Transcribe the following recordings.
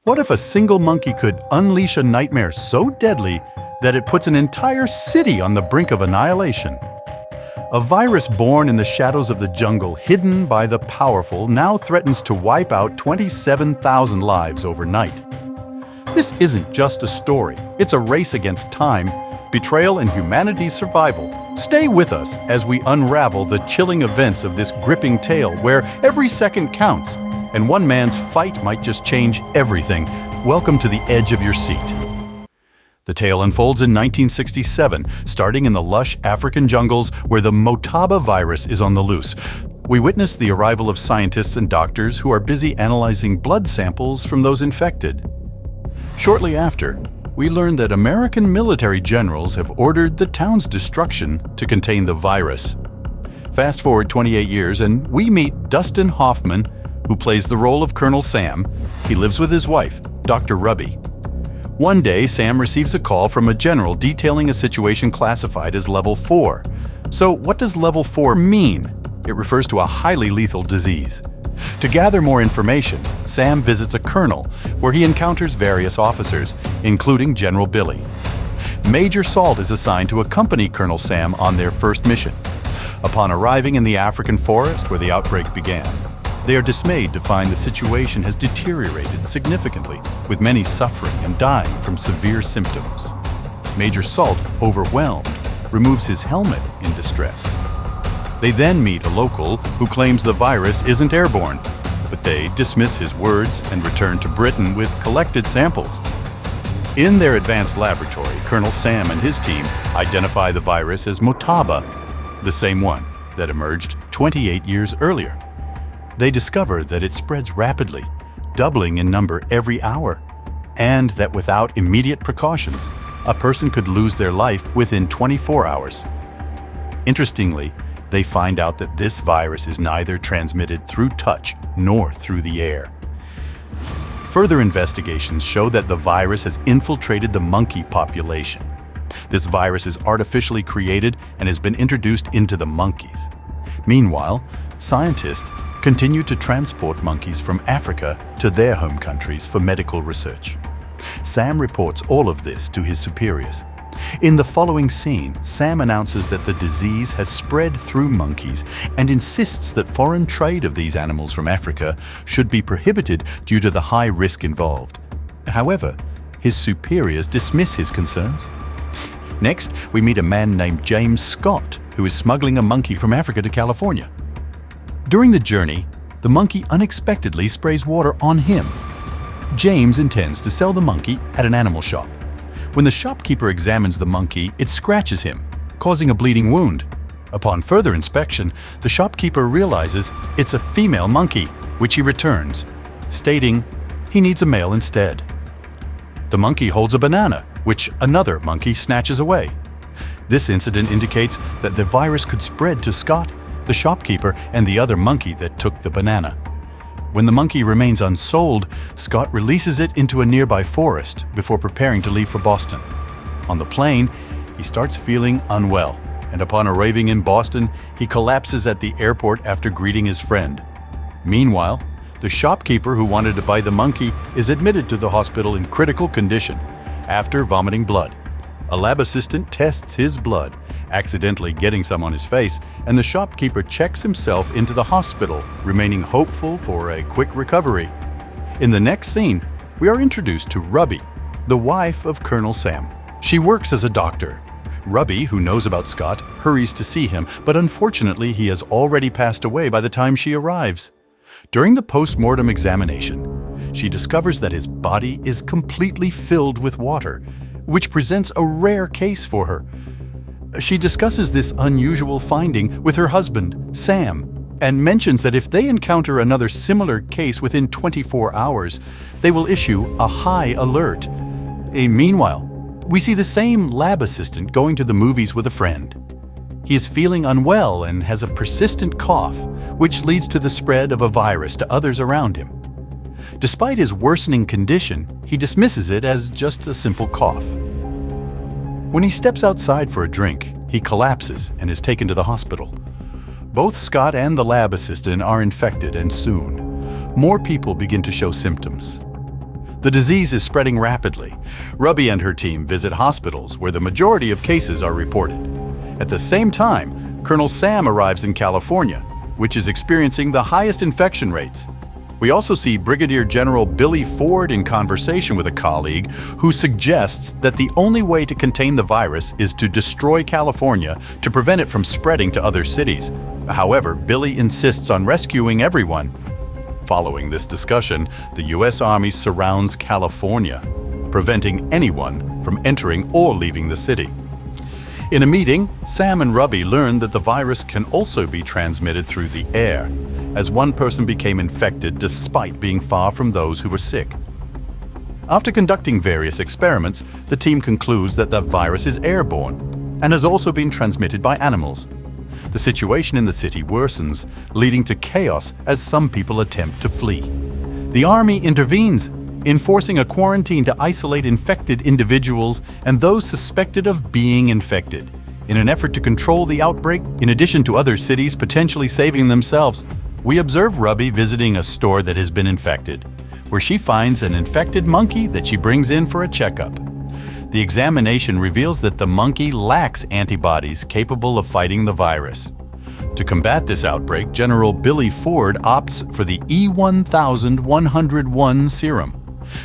What if a single monkey could unleash a nightmare so deadly that it puts an entire city on the brink of annihilation? A virus born in the shadows of the jungle, hidden by the powerful, now threatens to wipe out 27,000 lives overnight. This isn't just a story, it's a race against time, betrayal, and humanity's survival. Stay with us as we unravel the chilling events of this gripping tale where every second counts, and one man's fight might just change everything. Welcome to the edge of your seat. The tale unfolds in 1967, starting in the lush African jungles where the Motaba virus is on the loose. We witness the arrival of scientists and doctors who are busy analyzing blood samples from those infected. Shortly after, we learn that American military generals have ordered the town's destruction to contain the virus. Fast forward 28 years and we meet Dustin Hoffman, who plays the role of Colonel Sam. He lives with his wife, Dr. Ruby. One day, Sam receives a call from a general detailing a situation classified as Level 4. So what does Level 4 mean? It refers to a highly lethal disease. To gather more information, Sam visits a colonel, where he encounters various officers, including General Billy. Major Salt is assigned to accompany Colonel Sam on their first mission. Upon arriving in the African forest where the outbreak began, they are dismayed to find the situation has deteriorated significantly, with many suffering and dying from severe symptoms. Major Salt, overwhelmed, removes his helmet in distress. They then meet a local who claims the virus isn't airborne, but they dismiss his words and return to Britain with collected samples. In their advanced laboratory, Colonel Sam and his team identify the virus as Motaba, the same one that emerged 28 years earlier. They discover that it spreads rapidly, doubling in number every hour, and that without immediate precautions, a person could lose their life within 24 hours. Interestingly, they find out that this virus is neither transmitted through touch nor through the air. Further investigations show that the virus has infiltrated the monkey population. This virus is artificially created and has been introduced into the monkeys. Meanwhile, scientists continue to transport monkeys from Africa to their home countries for medical research. Sam reports all of this to his superiors. In the following scene, Sam announces that the disease has spread through monkeys and insists that foreign trade of these animals from Africa should be prohibited due to the high risk involved. However, his superiors dismiss his concerns. Next, we meet a man named James Scott, who is smuggling a monkey from Africa to California. During the journey, the monkey unexpectedly sprays water on him. James intends to sell the monkey at an animal shop. When the shopkeeper examines the monkey, it scratches him, causing a bleeding wound. Upon further inspection, the shopkeeper realizes it's a female monkey, which he returns, stating he needs a male instead. The monkey holds a banana, which another monkey snatches away. This incident indicates that the virus could spread to Scott, the shopkeeper, and the other monkey that took the banana. When the monkey remains unsold, Scott releases it into a nearby forest before preparing to leave for Boston. On the plane, he starts feeling unwell, and upon arriving in Boston, he collapses at the airport after greeting his friend. Meanwhile, the shopkeeper who wanted to buy the monkey is admitted to the hospital in critical condition after vomiting blood. A lab assistant tests his blood, accidentally getting some on his face, and the shopkeeper checks himself into the hospital, remaining hopeful for a quick recovery. In the next scene, we are introduced to Ruby, the wife of Colonel Sam. She works as a doctor. Ruby, who knows about Scott, hurries to see him, but unfortunately he has already passed away by the time she arrives. During the post-mortem examination, she discovers that his body is completely filled with water, which presents a rare case for her. She discusses this unusual finding with her husband, Sam, and mentions that if they encounter another similar case within 24 hours, they will issue a high alert. Meanwhile, we see the same lab assistant going to the movies with a friend. He is feeling unwell and has a persistent cough, which leads to the spread of a virus to others around him. Despite his worsening condition, he dismisses it as just a simple cough. When he steps outside for a drink, he collapses and is taken to the hospital. Both Scott and the lab assistant are infected, and soon, more people begin to show symptoms. The disease is spreading rapidly. Ruby and her team visit hospitals where the majority of cases are reported. At the same time, Colonel Sam arrives in California, which is experiencing the highest infection rates. We also see Brigadier General Billy Ford in conversation with a colleague who suggests that the only way to contain the virus is to destroy California to prevent it from spreading to other cities. However, Billy insists on rescuing everyone. Following this discussion, the U.S. Army surrounds California, preventing anyone from entering or leaving the city. In a meeting, Sam and Ruby learned that the virus can also be transmitted through the air, as one person became infected despite being far from those who were sick. After conducting various experiments, the team concludes that the virus is airborne and has also been transmitted by animals. The situation in the city worsens, leading to chaos as some people attempt to flee. The army intervenes, enforcing a quarantine to isolate infected individuals and those suspected of being infected, in an effort to control the outbreak, in addition to other cities potentially saving themselves. We observe Ruby visiting a store that has been infected, where she finds an infected monkey that she brings in for a checkup. The examination reveals that the monkey lacks antibodies capable of fighting the virus. To combat this outbreak, General Billy Ford opts for the E1101 serum,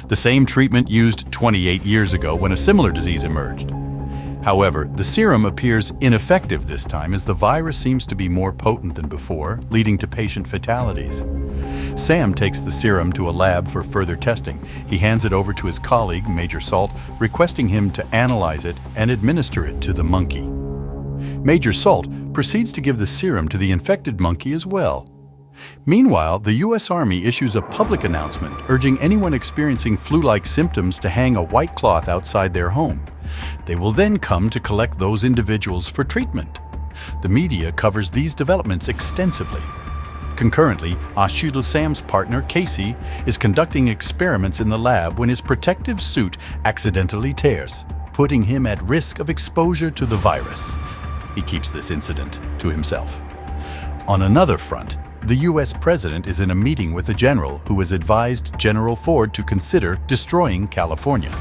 the same treatment used 28 years ago when a similar disease emerged. However, the serum appears ineffective this time as the virus seems to be more potent than before, leading to patient fatalities. Sam takes the serum to a lab for further testing. He hands it over to his colleague, Major Salt, requesting him to analyze it and administer it to the monkey. Major Salt proceeds to give the serum to the infected monkey as well. Meanwhile, the U.S. Army issues a public announcement urging anyone experiencing flu-like symptoms to hang a white cloth outside their home. They will then come to collect those individuals for treatment. The media covers these developments extensively. Concurrently, Ashilu Sam's partner, Casey, is conducting experiments in the lab when his protective suit accidentally tears, putting him at risk of exposure to the virus. He keeps this incident to himself. On another front, the U.S. President is in a meeting with a general who has advised General Ford to consider destroying California.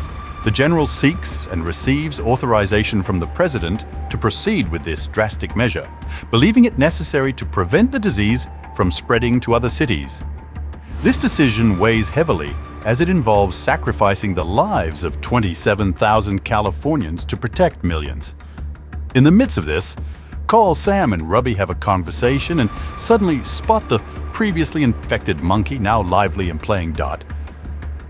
The general seeks and receives authorization from the President to proceed with this drastic measure, believing it necessary to prevent the disease from spreading to other cities. This decision weighs heavily as it involves sacrificing the lives of 27,000 Californians to protect millions. In the midst of this, Call, Sam and Ruby have a conversation and suddenly spot the previously infected monkey, now lively and playing Dot.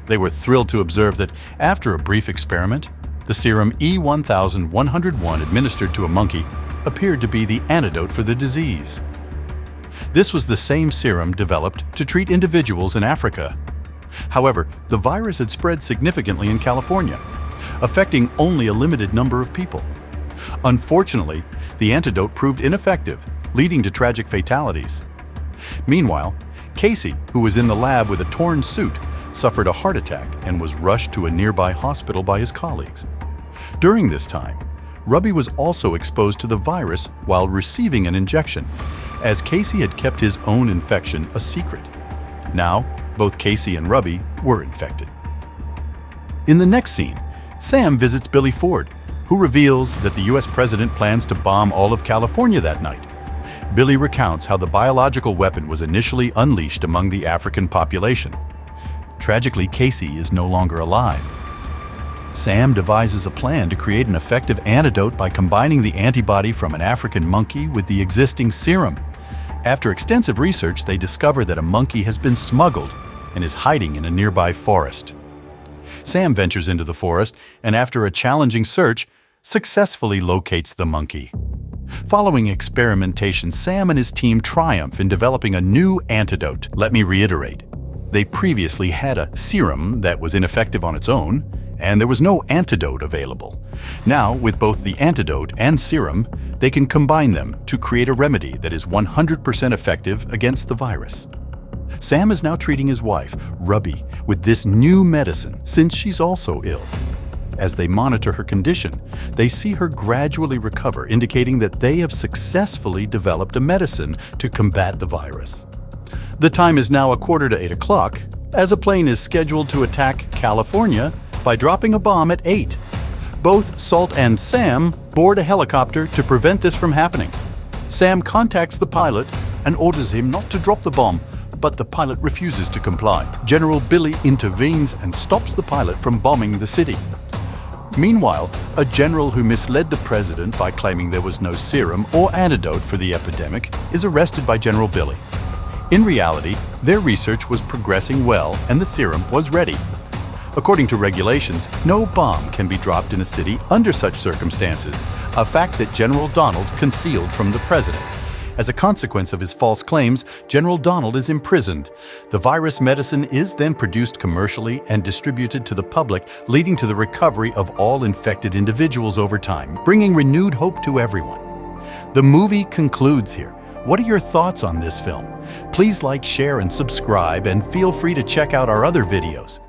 They were thrilled to observe that after a brief experiment, the serum E1101 administered to a monkey appeared to be the antidote for the disease. This was the same serum developed to treat individuals in Africa. However, the virus had spread significantly in California, affecting only a limited number of people. Unfortunately, the antidote proved ineffective, leading to tragic fatalities. Meanwhile, Casey, who was in the lab with a torn suit, suffered a heart attack and was rushed to a nearby hospital by his colleagues. During this time, Ruby was also exposed to the virus while receiving an injection, as Casey had kept his own infection a secret. Now, both Casey and Ruby were infected. In the next scene, Sam visits Billy Ford, who reveals that the U.S. President plans to bomb all of California that night. Billy recounts how the biological weapon was initially unleashed among the African population. Tragically, Casey is no longer alive. Sam devises a plan to create an effective antidote by combining the antibody from an African monkey with the existing serum. After extensive research, they discover that a monkey has been smuggled and is hiding in a nearby forest. Sam ventures into the forest and, after a challenging search, successfully locates the monkey. Following experimentation, Sam and his team triumph in developing a new antidote. Let me reiterate, they previously had a serum that was ineffective on its own, and there was no antidote available. Now, with both the antidote and serum, they can combine them to create a remedy that is 100% effective against the virus. Sam is now treating his wife, Ruby, with this new medicine since she's also ill. As they monitor her condition, they see her gradually recover, indicating that they have successfully developed a medicine to combat the virus. The time is now 7:45, as a plane is scheduled to attack California by dropping a bomb at 8. Both Salt and Sam board a helicopter to prevent this from happening. Sam contacts the pilot and orders him not to drop the bomb, but the pilot refuses to comply. General Billy intervenes and stops the pilot from bombing the city. Meanwhile, a general who misled the president by claiming there was no serum or antidote for the epidemic is arrested by General Billy. In reality, their research was progressing well and the serum was ready. According to regulations, no bomb can be dropped in a city under such circumstances, a fact that General Donald concealed from the president. As a consequence of his false claims, General Donald is imprisoned. The virus medicine is then produced commercially and distributed to the public, leading to the recovery of all infected individuals over time, bringing renewed hope to everyone. The movie concludes here. What are your thoughts on this film? Please like, share, and subscribe, and feel free to check out our other videos.